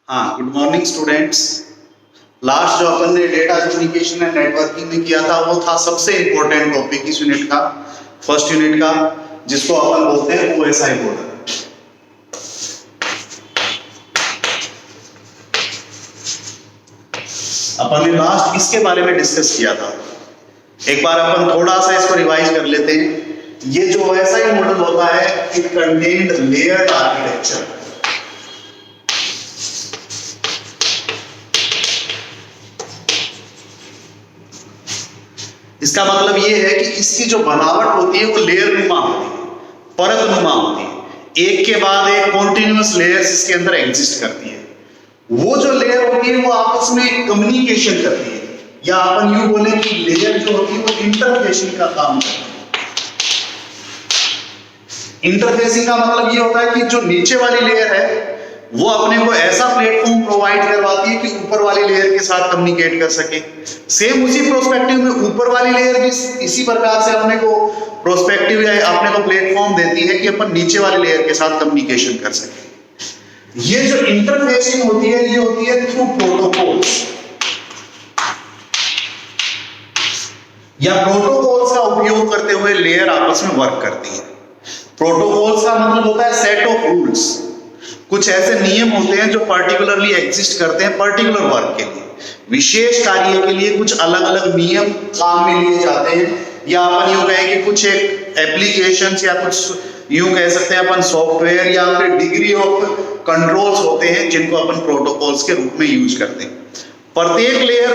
हाँ, good morning students. Last जो अपन ने डेटा कम्युनिकेशन एंड नेटवर्किंग में किया था वो था सबसे इंपॉर्टेंट टॉपिक इस यूनिट का, फर्स्ट यूनिट का, जिसको अपन बोलते हैं ओएसआई मॉडल। अपन ने लास्ट इसके बारे में डिस्कस किया था। एक बार अपन थोड़ा सा इसको रिवाइज कर लेते हैं। ये जो ओएसआई मॉडल होता है इट कंटेन्ड लेयर्ड आर्किटेक्चर। इसका मतलब ये है कि इसकी जो बनावट होती है वो लेयर नुमा होती है, परत नुमा होती है। एक के बाद एक कॉन्टिन्यूअस लेयर्स इसके अंदर एग्जिस्ट करती है। वो जो लेयर होती है वो आपस में कम्युनिकेशन करती है, या अपन यूं बोले कि लेयर जो होती है वो इंटरफेसिंग का काम करती है। इंटरफेसिंग का मतलब ये होता है कि जो नीचे वाली लेयर है वो अपने को ऐसा प्लेटफॉर्म प्रोवाइड करवाती है कि ऊपर वाली लेयर के साथ कम्युनिकेट कर सके। सेम उसी प्रोस्पेक्टिव में ऊपर वाली लेयर भी इसी प्रकार से अपने को प्रोस्पेक्टिव या अपने को प्लेटफॉर्म देती है कि अपन नीचे वाली लेयर के साथ कम्युनिकेशन कर सके। ये जो इंटरफेसिंग होती है ये होती है थ्रू प्रोटोकॉल्स, या प्रोटोकॉल्स का उपयोग करते हुए लेयर आपस में वर्क करती है। प्रोटोकॉल्स का मतलब होता है सेट ऑफ रूल्स। कुछ ऐसे नियम होते हैं जो पर्टिकुलरली एग्जिस्ट करते हैं पर्टिकुलर वर्क के लिए, विशेष कार्य के लिए कुछ अलग अलग नियम काम में लिए जाते हैं। या अपन यूं कहें कि कुछ एक एप्लीकेशंस या कुछ यूं कह सकते हैं अपन सॉफ्टवेयर या फिर डिग्री ऑफ कंट्रोल्स होते हैं जिनको अपन प्रोटोकॉल्स के रूप में यूज करते हैं। प्रत्येक लेयर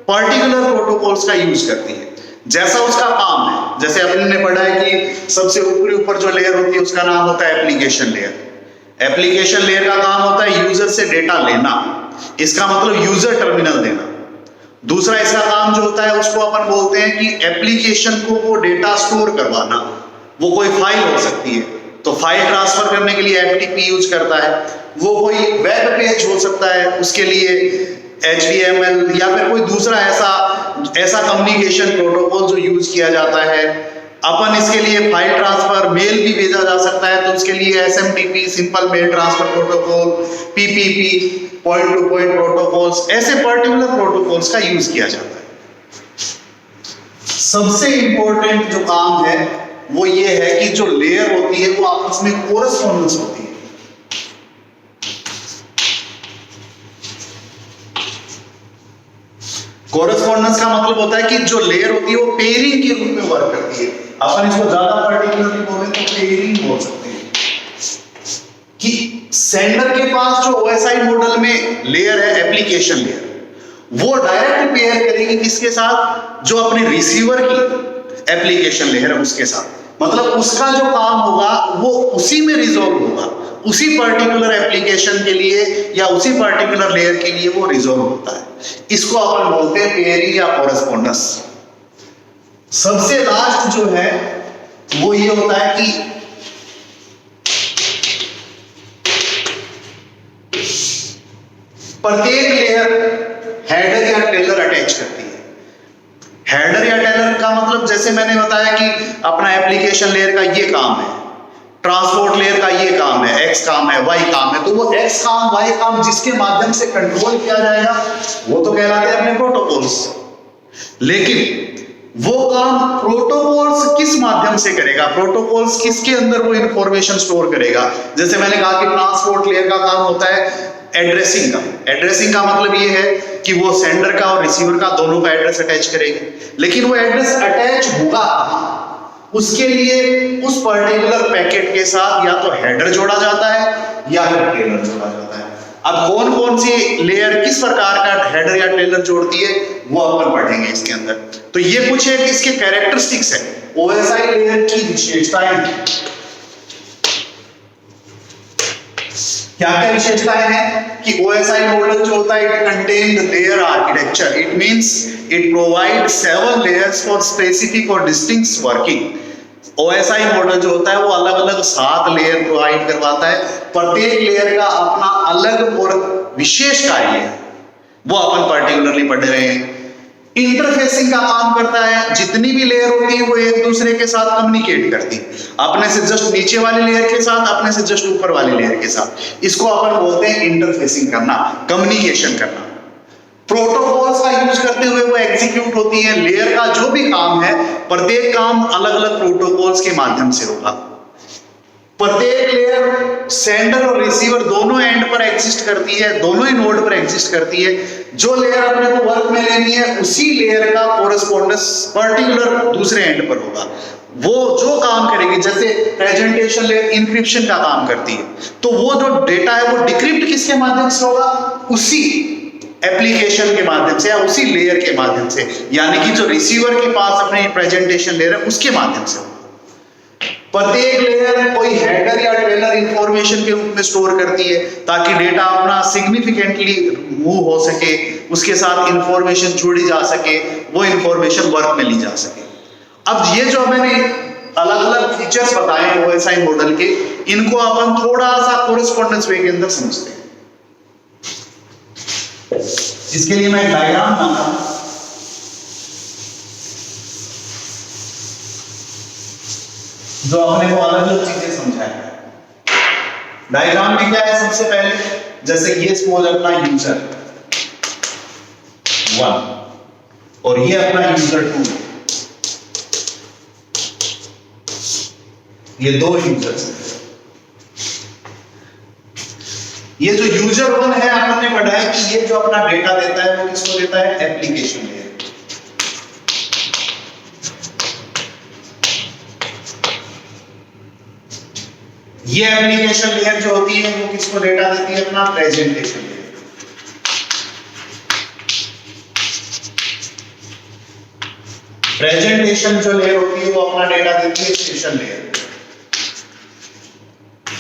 पर्टिकुलर प्रोटोकॉल्स का यूज करती है जैसा उसका काम है। जैसे अपन ने पढ़ा है कि सबसे ऊपर जो लेयर होती है उसका नाम होता है एप्लीकेशन लेयर। एप्लीकेशन लेयर का काम होता है यूजर से डेटा लेना, इसका मतलब यूजर टर्मिनल देना। दूसरा इसका काम जो होता है उसको अपन बोलते हैं कि एप्लीकेशन को वो डेटा स्टोर करवाना। वो कोई फाइल हो सकती है तो फाइल ट्रांसफर करने के लिए एफटीपी यूज करता है। वो कोई वेब पेज हो सकता है उसके लिए HTML या फिर कोई दूसरा ऐसा कम्युनिकेशन प्रोटोकॉल जो यूज किया जाता है। अपन इसके लिए फाइल ट्रांसफर मेल भी भेजा जा सकता है तो उसके लिए SMTP simple mail transfer protocol, PPP point to point protocols, ऐसे पर्टिकुलर प्रोटोकॉल्स का यूज किया जाता है। सबसे इंपॉर्टेंट जो काम है वो ये है कि जो लेयर होती है वो आपस में कोरेस्पॉन्डेंस होती है। कोरेस्पॉन्डेंस का मतलब होता है कि जो लेयर होती है वो पेयरिंग के रूप में वर्क करती है। अपन इसको ज्यादा पर्टिकुलरली बोले तो पेयरिंग बोल सकते हैं कि सेंडर के पास जो ओएसआई मॉडल में लेयर है एप्लीकेशन लेयर, वो डायरेक्ट पेयर करेगी किसके साथ, जो अपने रिसीवर की एप्लीकेशन लेयर है उसके साथ। मतलब उसका जो काम होगा वो उसी में रिजॉल्व होगा, उसी पर्टिकुलर एप्लीकेशन के लिए या उसी पर्टिकुलर लेयर के लिए वो रिजॉल्व होता है। इसको अपन बोलते हैं पेयरिंग या कोरेस्पॉन्डेंस। सबसे लास्ट जो है वो ये होता है कि प्रत्येक लेयर हेडर या टेलर अटैच करती है। हेडर या टेलर का मतलब जैसे मैंने बताया कि अपना एप्लीकेशन लेयर का ये काम है, ट्रांसपोर्ट लेयर का ये काम है, एक्स काम है, वाई काम है। तो वो एक्स काम वाई काम जिसके माध्यम से कंट्रोल किया जाएगा वो तो कहलाते हैं अपने प्रोटोकॉल्स। लेकिन वो काम प्रोटोकॉल्स किस माध्यम से करेगा, प्रोटोकॉल्स किसके अंदर वो इंफॉर्मेशन स्टोर करेगा। जैसे मैंने कहा कि ट्रांसपोर्ट लेयर का काम होता है एड्रेसिंग का। एड्रेसिंग का मतलब ये है कि वो सेंडर का और रिसीवर का दोनों का एड्रेस अटैच करेगी। लेकिन वो एड्रेस अटैच होगा उसके लिए उस पर्टिकुलर पैकेट के साथ या तो हेडर जोड़ा जाता है या फिर टेलर जोड़ा जाता है। अब कौन कौन सी लेयर किस प्रकार का हेडर या टेलर जोड़ती है वो अपन पढ़ेंगे इसके अंदर। तो ये कुछ एक इसके कैरेक्टरिस्टिक्स है, ओएसआई लेयर की विशेषताएं। क्या क्या विशेषताएं हैं कि ओएसआई मॉडल जो होता है it contained layer architecture. It means it provide 7 layers for specific और डिस्टिंक्ट वर्किंग। ओएसआई मॉडल जो होता है वो अलग अलग 7 लेयर प्रोवाइड करवाता है। प्रत्येक लेयर का अपना अलग और विशेष कार्य है, वो अपन पर्टिकुलरली पढ़ रहे हैं। इंटरफेसिंग का काम करता है, जितनी भी लेयर होती है वो एक दूसरे के साथ कम्युनिकेट करती है, अपने से जस्ट नीचे वाली लेयर के साथ, अपने से जस्ट ऊपर वाली लेयर के साथ। इसको अपन बोलते हैं इंटरफेसिंग करना, कम्युनिकेशन करना। प्रोटोकॉल्स का यूज करते हुए वो एग्जीक्यूट होती है। लेयर का जो भी काम है, प्रत्येक काम अलग अलग प्रोटोकॉल्स के माध्यम से होगा। प्रत्येक लेयर सेंडर और रिसीवर दोनों एंड पर एग्जिस्ट करती है, दोनों ही नोड पर एग्जिस्ट करती है। जो लेयर अपने को वर्क में लेनी है उसी लेयर का कोरेस्पोंडेंस पर्टिकुलर दूसरे एंड पर होगा। वो जो काम करेगी, जैसे प्रेजेंटेशन लेयर इंक्रिप्शन का काम करती है, तो वो जो डेटा है वो डिक्रिप्ट किसके माध्यम से होगा? उसी एप्लीकेशन के माध्यम से या उसी लेयर के माध्यम से, यानी कि जो रिसीवर के पास अपनी प्रेजेंटेशन लेयर है उसके माध्यम से होगा। प्रत्येक लेयर कोई हेडर या ट्रेलर इंफॉर्मेशन के रूप में स्टोर करती है ताकि डेटा अपना सिग्निफिकेंटली मूव हो सके, उसके साथ इंफॉर्मेशन जोड़ी जा सके, वो इंफॉर्मेशन वर्क में ली जा सके। अब ये जो मैंने अलग अलग फीचर्स बताए ओएसआई मॉडल के, इनको अपन थोड़ा सा कोरेस्पोंडेंस वे के अंदर समझते हैं। इसके लिए मैं डायग्राम बनाता हूं। जो अपने को अलग अलग चीजें समझाएगा। डायग्राम में क्या है? सबसे पहले जैसे ये सपोज अपना यूजर 1 और ये अपना यूजर 2, ये दो यूजर्स हैं। ये जो यूजर 1 है, आपने पढ़ा है कि ये जो अपना डेटा देता है वो किसको देता है? Application layer. ये एप्लीकेशन लेयर जो होती है वो किसको डेटा देती है? अपना प्रेजेंटेशन लेयर। प्रेजेंटेशन जो लेयर होती है वो अपना डेटा देती है सेशन लेयर।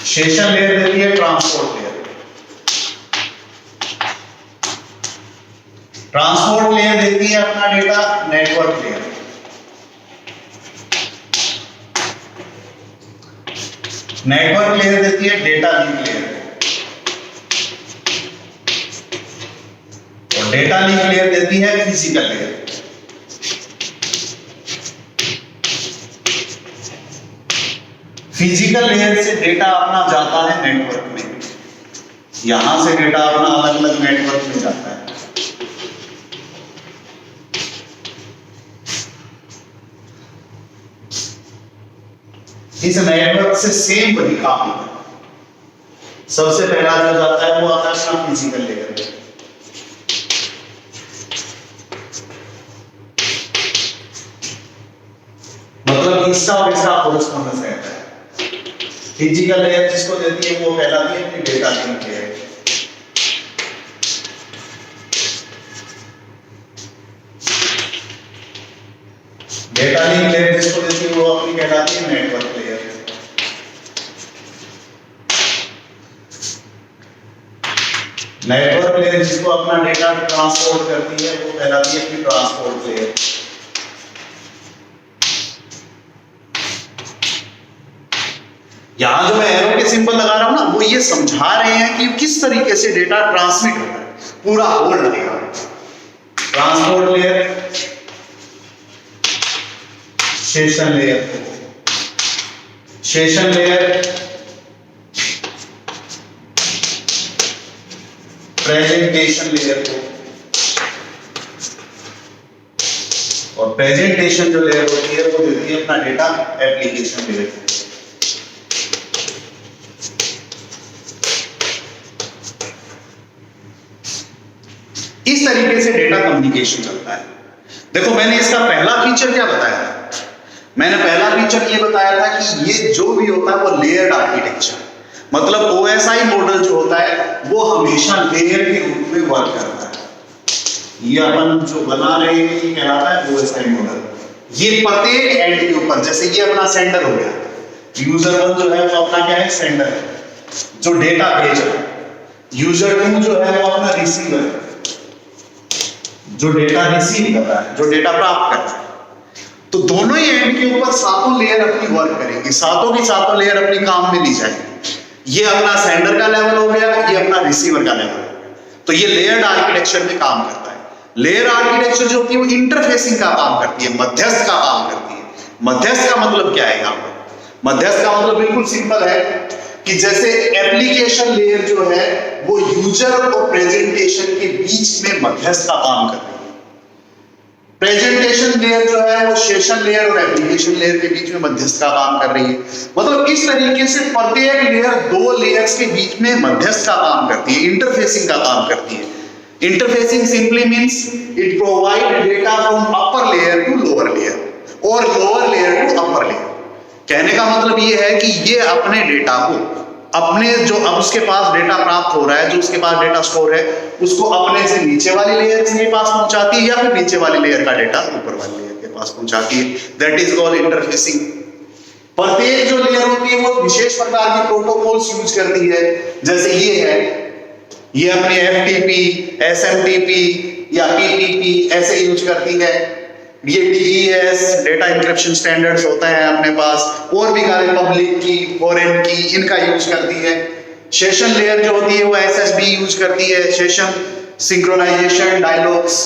सेशन लेयर देती है ट्रांसपोर्ट लेयर। ट्रांसपोर्ट लेयर देती है अपना data network layer. Network layer देती है डेटा लिंक लेयर। और डेटा लिंक लेयर देती है फिजिकल लेयर। फिजिकल लेयर से डेटा अपना जाता है नेटवर्क में, यहां से डेटा अपना अलग अलग नेटवर्क में जाता है। इस नेटवर्क से सेम वही काम होता है। सबसे पहला जो जाता है वो आता है फिजिकल लेयर। मतलब इसका और इसका कोरेस्पोंडेंस रहता है। फिजिकल लेयर जिसको देती है वो कहलाती है अपनी data link layer. Data link layer जिसको देती है वो अपनी कहलाती है नेटवर्क लेयर। नेटवर्क लेयर जिसको अपना डेटा ट्रांसपोर्ट करती है वो कहलाती है अपनी ट्रांसपोर्ट लेयर। यहां जो मैं एरो के सिंबल लगा रहा हूं ना, वो ये समझा रहे हैं कि किस तरीके से डेटा ट्रांसमिट होता है, पूरा होल्ड लगेगा। Transport layer, session layer, session layer, presentation layer को, और प्रेजेंटेशन जो लेयर होती है वो देती है अपना डेटा एप्लीकेशन लेयर को। इस तरीके से डेटा कम्युनिकेशन चलता है। देखो मैंने इसका पहला फीचर क्या बताया था? मैंने पहला फीचर ये बताया था कि ये जो भी होता है वो लेयर्ड आर्किटेक्चर, मतलब ओएसआई मॉडल जो होता है वो हमेशा लेयर के रूप में वर्क करता है। ये अपन जो बना रहे हैं ये कहलाता है ओएसआई मॉडल। ये प्रत्येक एंड के ऊपर, जैसे ये अपना सेंडर हो गया, यूजर 1 जो है वो अपना क्या है? सेंडर है जो डेटा भेज रहा है। यूजर 2 जो है वो अपना रिसीवर है जो डेटा रिसीव कर रहा है, जो डेटा प्राप्त कर रहा है। तो दोनों ही एंड के ऊपर सातों लेयर अपनी वर्क करेंगी, सातों की सातों लेयर अपनी काम में ली जाएगी। ये अपना सेंडर का लेवल हो गया, ये अपना रिसीवर का लेवल हो गया। तो ये लेयर्ड आर्किटेक्चर में काम करता है। लेयर आर्किटेक्चर जो होती है वो इंटरफेसिंग का काम करती है, मध्यस्थ का काम करती है। मध्यस्थ का मतलब क्या है यहाँ पर? मध्यस्थ का मतलब बिल्कुल सिंपल है कि जैसे एप्लीकेशन लेयर जो है वो यूजर और प्रेजेंटेशन के बीच में मध्यस्थ का काम कर रही है। प्रेजेंटेशन लेयर जो है वो सेशन लेयर और एप्लीकेशन लेयर के बीच में मध्यस्थ का काम कर रही है। मतलब इस तरीके से प्रत्येक लेयर दो लेयर्स के बीच में मध्यस्थ का काम करती है, इंटरफेसिंग का काम करती है। Interfacing simply means it provide data from upper layer to lower layer और lower layer to upper layer. कहने का मतलब ये है कि ये अपने डेटा को अपने जो अब उसके पास डेटा प्राप्त हो रहा है, जो उसके पास डेटा स्टोर है, उसको अपने से नीचे वाली लेयर के पास पहुंचाती है या फिर नीचे वाली लेयर का डेटा ऊपर वाली लेयर के पास पहुंचाती है। That is called interfacing. प्रत्येक जो लेयर होती है वो विशेष प्रकार की प्रोटोकॉल्स यूज करती है। जैसे ये है, ये अपने FTP, SMTP या PPP ऐसे यूज करती है। ये DES डेटा इंक्रिप्शन स्टैंडर्ड्स होता है अपने पास, और भी सारे पब्लिक की, फॉरेन की, इनका यूज करती है। सेशन लेयर जो होती है वो SSB यूज करती है, सेशन सिंक्रोनाइजेशन डायलॉग्स,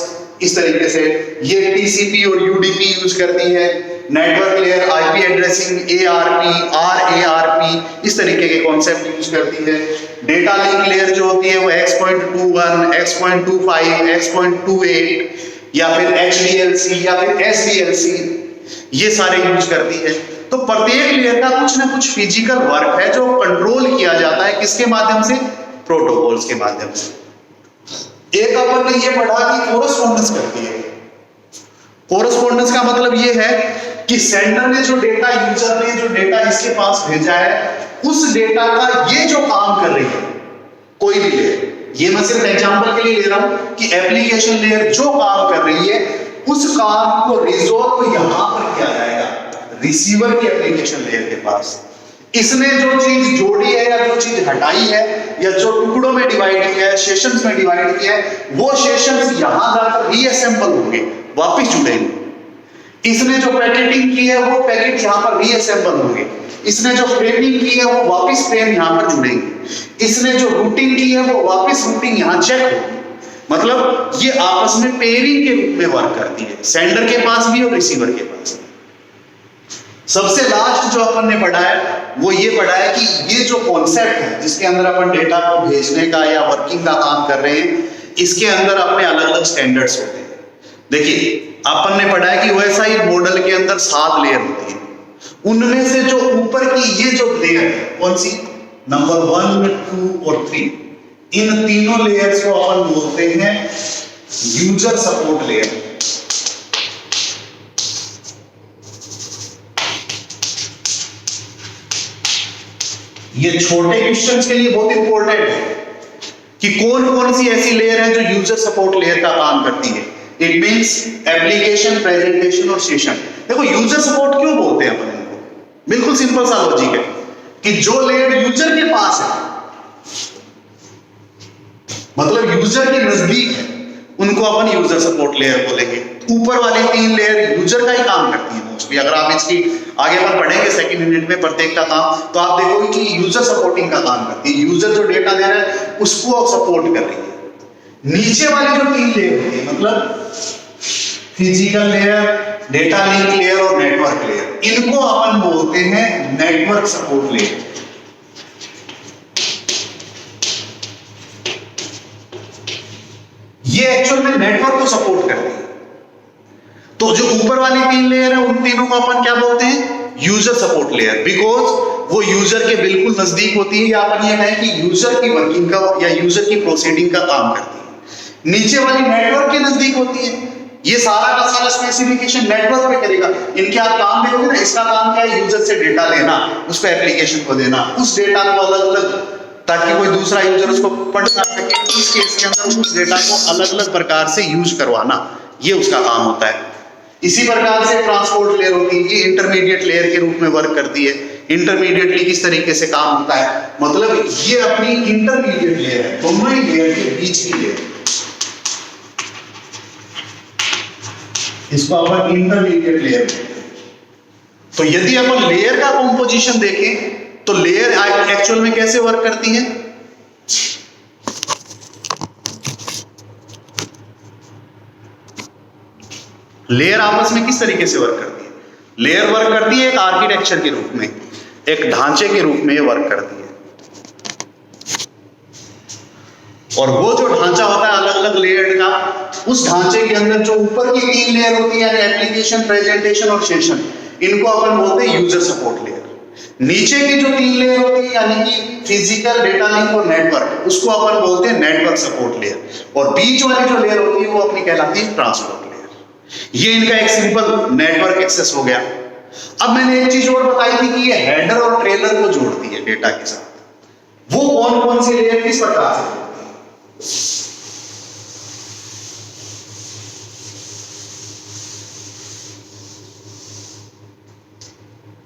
इस तरीके से। ये TCP और UDP यूज करती है। Network layer IP addressing, ARP, RARP, इस तरीके के कॉन्सेप्ट यूज करती है। डेटा लिंक लेयर जो होती है वो X.21, X.25, X.28 या फिर HDLC या फिर SDLC, ये सारे यूज करती है। तो प्रत्येक लेयर का कुछ ना कुछ फिजिकल वर्क है जो कंट्रोल किया जाता है किसके माध्यम से? प्रोटोकॉल्स के माध्यम से। एक अपन ने ये पढ़ा कि कोरस्पोंडेंस करती है। कोरस्पोंडेंस का मतलब ये है कि सेंडर ने जो डेटा, यूजर ने जो डेटा इसके पास भेजा है, उस डेटा का ये जो काम कर रही है कोई भी लेयर, ये मैं सिर्फ एग्जांपल के लिए ले रहा हूं कि एप्लीकेशन लेयर जो काम कर रही है उस काम को रिजॉल्व यहां पर किया जाएगा रिसीवर की एप्लीकेशन लेयर के पास। इसने जो चीज जोड़ी है या जो चीज हटाई है या जो टुकड़ों में डिवाइड किया है, सेशंस में डिवाइड किया है, वो सेशंस यहां जाकर रीअसेंबल होंगे, वापस जुड़ेंगे। इसने जो पैकेटिंग की है वो पैकेट यहां पर रीअसेंबल होंगे। इसने जो फ्रेमिंग की है वो वापस फ्रेम यहां पर जुड़ेंगे। इसने जो रूटिंग की है वो वापस रूटिंग यहां चेक होगी। मतलब ये आपस में पेयरिंग के रूप में वर्क करती है, सेंडर के पास भी और रिसीवर के पास। सबसे लास्ट जो अपन ने पढ़ा है वो ये पढ़ा है कि ये जो कॉन्सेप्ट है जिसके अंदर अपन डेटा को भेजने का या वर्किंग का काम कर रहे हैं, इसके अंदर अपने अलग अलग स्टैंडर्ड्स होते हैं। देखिए अपन ने पढ़ा है कि वैसा ही मॉडल के अंदर 7 लेयर होती है। उनमें से जो ऊपर की ये जो लेयर है, कौन सी? नंबर 1, 2 और 3, इन तीनों लेयर्स को अपन बोलते हैं यूजर सपोर्ट लेयर। ये छोटे क्वेश्चंस के लिए बहुत इंपॉर्टेंट है कि कौन कौन सी ऐसी लेयर है जो यूजर सपोर्ट लेयर का काम करती है। इट मींस एप्लीकेशन, प्रेजेंटेशन और सेशन। देखो यूजर सपोर्ट क्यों बोलते हैं अपन इनको? बिल्कुल सिंपल सा लॉजिक है कि जो लेयर यूजर के पास है, मतलब यूजर के नजदीक है, उनको अपन यूजर सपोर्ट लेयर बोलेंगे। ऊपर वाली 3 लेयर यूजर का ही काम करती है मोस्टली। अगर आप इसकी आगे अपन पढ़ेंगे सेकंड यूनिट में प्रत्येक का काम, तो आप देखोगे कि यूजर सपोर्टिंग का काम करती है। यूजर जो डेटा दे रहा है उसको सपोर्ट कर रही है। नीचे वाली जो 3 लेयर होती है, मतलब physical layer, data link layer और नेटवर्क लेयर, इनको अपन बोलते हैं नेटवर्क सपोर्ट लेयर। ये एक्चुअल में नेटवर्क को सपोर्ट करती है। तो जो ऊपर वाली 3 लेयर है उन तीनों को अपन क्या बोलते हैं? यूजर सपोर्ट लेयर, बिकॉज वो यूजर के बिल्कुल नजदीक होती है, या अपन ये कहें कि यूजर की वर्किंग का या यूजर की प्रोसीडिंग का काम करती है। नीचे वाली नेटवर्क के नजदीक होती है। ये सारा का सारा स्पेसिफिकेशन नेटवर्क पे करेगा। इनके आप काम देखोगे ना, इसका काम क्या है? यूजर से डेटा लेना, उसको एप्लीकेशन को देना, उस डेटा को अलग अलग, ताकि कोई दूसरा यूजर उसको पढ़ ना सके। इस केस के अंदर उस डेटा को अलग अलग प्रकार से यूज करवाना, ये उसका काम होता है। इसी प्रकार से ट्रांसपोर्ट लेयर होती है, ये इंटरमीडिएट लेयर के रूप में वर्क करती है। इंटरमीडिएटली किस तरीके से काम होता है? मतलब ये अपनी इंटरमीडिएट लेयर है, दोनों ही लेयर के बीच की लेयर, इसको अपन इंटरमीडिएट लेयर कहते हैं। तो यदि अपन लेयर का कंपोजिशन देखें तो लेयर एक्चुअल में कैसे वर्क करती है? लेयर आपस में किस तरीके से वर्क करती है? लेयर वर्क करती है एक आर्किटेक्चर के रूप में, एक ढांचे के रूप में वर्क करती है। और वो जो ढांचा होता है अलग अलग लेयर का, उस ढांचे के अंदर जो ऊपर की 3 लेयर होती है, यानी एप्लीकेशन, प्रेजेंटेशन और सेशन, इनको अपन बोलते हैं यूजर सपोर्ट लेयर। नीचे की जो 3 लेयर होती है, यानी कि फिजिकल, डेटा लिंक और नेटवर्क, उसको अपन बोलते हैं नेटवर्क सपोर्ट लेयर। और बीच वाली जो लेयर होती है वो अपनी कहलाती है ट्रांसपोर्ट लेयर। ये इनका एक सिंपल नेटवर्क एक्सेस हो गया। अब मैंने एक चीज और बताई थी कि ये हेडर और ट्रेलर को जोड़ती है डेटा के साथ। वो कौन कौन सी लेयर किस प्रकार से?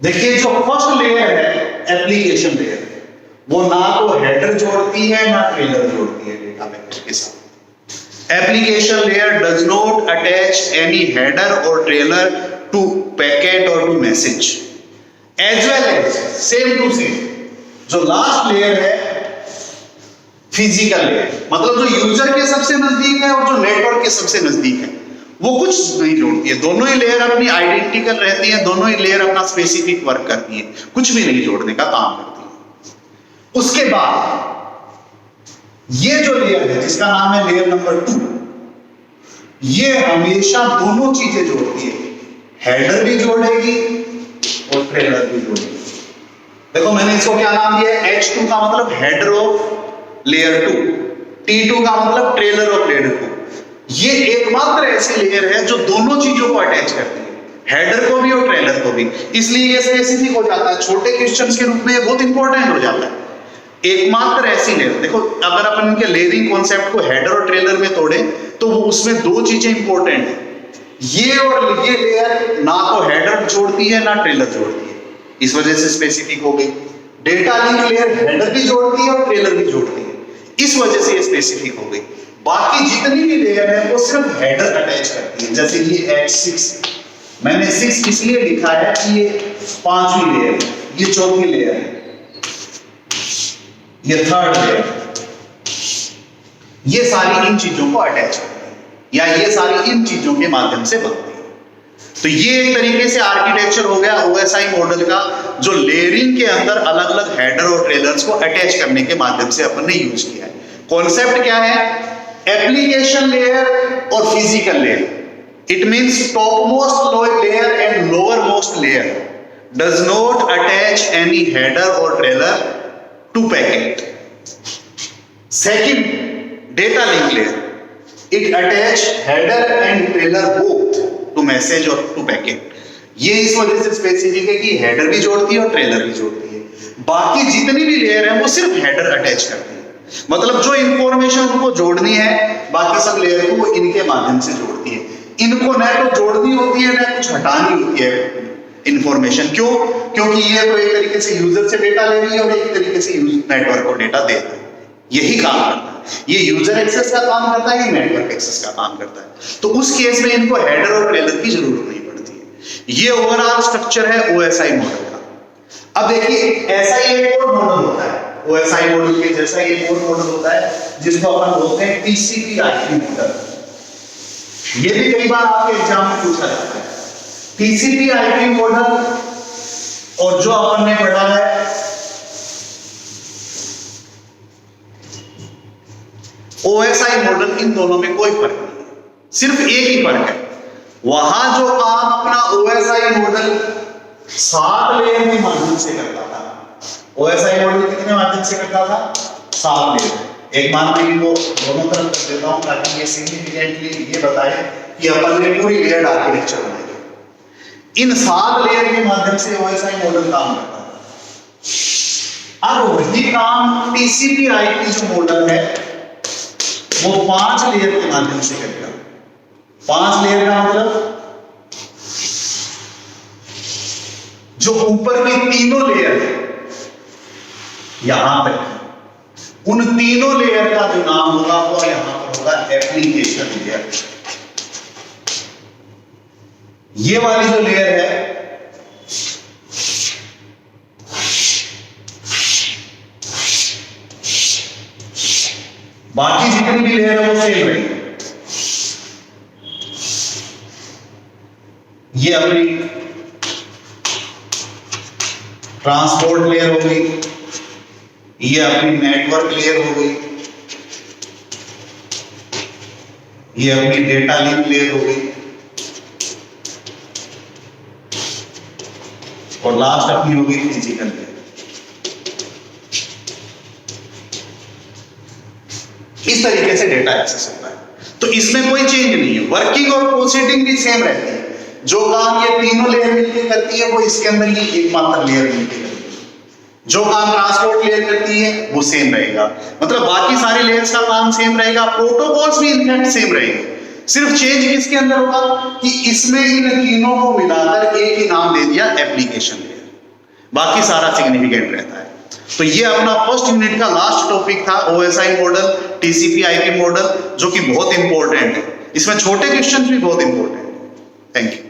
देखिए, जो फर्स्ट लेयर है एप्लीकेशन लेयर, वो ना तो हेडर जोड़ती है ना ट्रेलर जोड़ती है डेटा पैकेट के साथ। Application layer does not attach any header और ट्रेलर टू पैकेट और to message, as well as same to same जो लास्ट लेयर है फिजिकल लेयर, मतलब जो यूजर के सबसे नजदीक है और जो नेटवर्क के सबसे नजदीक है, वो कुछ नहीं जोड़ती है। दोनों ही लेयर अपनी आइडेंटिकल रहती है, दोनों ही लेयर अपना स्पेसिफिक वर्क करती है, कुछ भी नहीं जोड़ने का काम करती है। उसके बाद ये जो लेयर है जिसका नाम है लेयर नंबर 2, ये हमेशा दोनों चीजें जोड़ती है, हेडर भी जोड़ेगी और ट्रेलर भी जोड़ेगी। देखो मैंने इसको क्या नाम दिया है, H2 का मतलब हेडर ऑफ लेयर 2, T2 का मतलब ट्रेलर ऑफ लेयर 2। ये एकमात्र ऐसी लेयर है जो दोनों चीजों को अटैच करती है, हेडर को भी और ट्रेलर को भी। इसलिए ये स्पेसिफिक हो जाता है, छोटे क्वेश्चंस के रूप में ये बहुत इंपॉर्टेंट हो जाता है। एकमात्र ऐसी लेयर, देखो अगर अपन इनके लेयरिंग कॉन्सेप्ट को हेडर और ट्रेलर में तोड़े तो उसमें 2 चीजें इंपॉर्टेंट है, ये और ये लेयर ना तो हेडर जोड़ती है ना ट्रेलर जोड़ती है, इस वजह से स्पेसिफिक हो गई। डेटा लिंक लेयर हेडर भी जोड़ती है और ट्रेलर भी जोड़ती है, इस वजह से ये स्पेसिफिक हो गई। बाकी जितनी भी लेयर है वो सिर्फ हेडर अटैच करती है। जैसे ये H6, मैंने 6 इसलिए लिखा है कि ये 5वीं लेयर है, ये 4थी लेयर है, ये 3rd लेयर, ये सारी इन चीजों को अटैच करती है, या ये सारी इन चीजों के माध्यम से बनती है। तो ये एक तरीके से आर्किटेक्चर हो गया OSI मॉडल का, जो लेयरिंग के अंदर अलग अलग हेडर और ट्रेलर्स को अटैच करने के माध्यम से अपन ने यूज किया है। कॉन्सेप्ट क्या है? एप्लीकेशन लेयर और physical layer, it means top most layer and lower most layer does not attach any header और trailer to packet. Second, data link layer, it attach header and trailer both to message और to packet. ये इस वजह से specific है कि header भी जोड़ती है और ट्रेलर भी जोड़ती है। बाकी जितनी भी लेयर है वो सिर्फ हेडर अटैच करती है, मतलब जो इंफॉर्मेशन उनको जोड़नी है बाकी सब लेयर को वो इनके माध्यम से जोड़ती है। इनको न तो जोड़नी होती है न कुछ हटानी होती है इंफॉर्मेशन। क्यों? क्योंकि ये तो एक तरीके से यूजर से डेटा ले रही है और एक तरीके से नेटवर्क को डेटा दे रही है। यही काम करता है, ये यूजर एक्सेस का काम करता है, ये नेटवर्क एक्सेस का काम करता है। तो उस केस में इनको हेडर और ट्रेलर की जरूरत नहीं पड़ती है। ये ओवरऑल स्ट्रक्चर है OSI मॉडल का। अब देखिए, ऐसा ही एक और मॉडल होता है OSI मॉडल के जैसा एक और मॉडल होता है जिसको अपन बोलते हैं TCP/IP मॉडल। ये भी कई बार आपके एग्जाम में पूछा जाता है। TCP/IP मॉडल और जो अपन ने पढ़ा है OSI मॉडल, इन दोनों में कोई फर्क नहीं है, सिर्फ एक ही फर्क है, वहां जो काम अपना OSI मॉडल 7 लेयर के माध्यम से करता था। OSI मॉडल कितने माध्यम से करता था? 7 लेयर। एक मान में इनको दोनों तरफ कर देता हूं ताकि ये सिग्निफिकेंटली ये बताए कि अपन ने पूरी लेयर आर्किटेक्चर बनाई। इन 7 लेयर के माध्यम से OSI मॉडल काम करता था। अब वही काम TCP/IP जो मॉडल है वो 5 लेयर के माध्यम से करेगा। 5 लेयर का मतलब जो ऊपर की तीनों लेयर है यहां तक, उन तीनों लेयर का जो नाम होगा वो यहां पर होगा एप्लीकेशन लेयर। ये वाली जो लेयर है बाकी जितनी भी लेयर है वो सेम रहेगी। ये अपनी ट्रांसपोर्ट लेयर हो गई, ये अपनी नेटवर्क लेयर हो गई, ये अपनी डेटा लिंक लेयर हो गई, और लास्ट अपनी होगी फिजिकल लेयर। इस तरीके से डेटा एक्सेस होता है। तो इसमें कोई चेंज नहीं है, वर्किंग और प्रोसीडिंग भी सेम रहती है। जो काम ये तीनों लेयर मिलकर करती है वो इसके अंदर ही एकमात्र लेयर मिलकर करती है। जो काम ट्रांसपोर्ट लेयर करती है वो सेम रहेगा, मतलब बाकी सारे लेयर्स का काम सेम रहेगा, प्रोटोकॉल्स भी इनफैक्ट सेम रहेंगे। सिर्फ चेंज किसके अंदर होगा कि इसमें इन तीनों को मिलाकर एक ही नाम दे दिया एप्लीकेशन लेयर, बाकी सारा सिग्निफिकेंट रहता है। तो ये अपना फर्स्ट यूनिट का लास्ट टॉपिक था, OSI मॉडल, TCP/IP मॉडल, जो कि बहुत इंपॉर्टेंट है। इसमें छोटे क्वेश्चन भी बहुत इंपॉर्टेंट है। Thank you.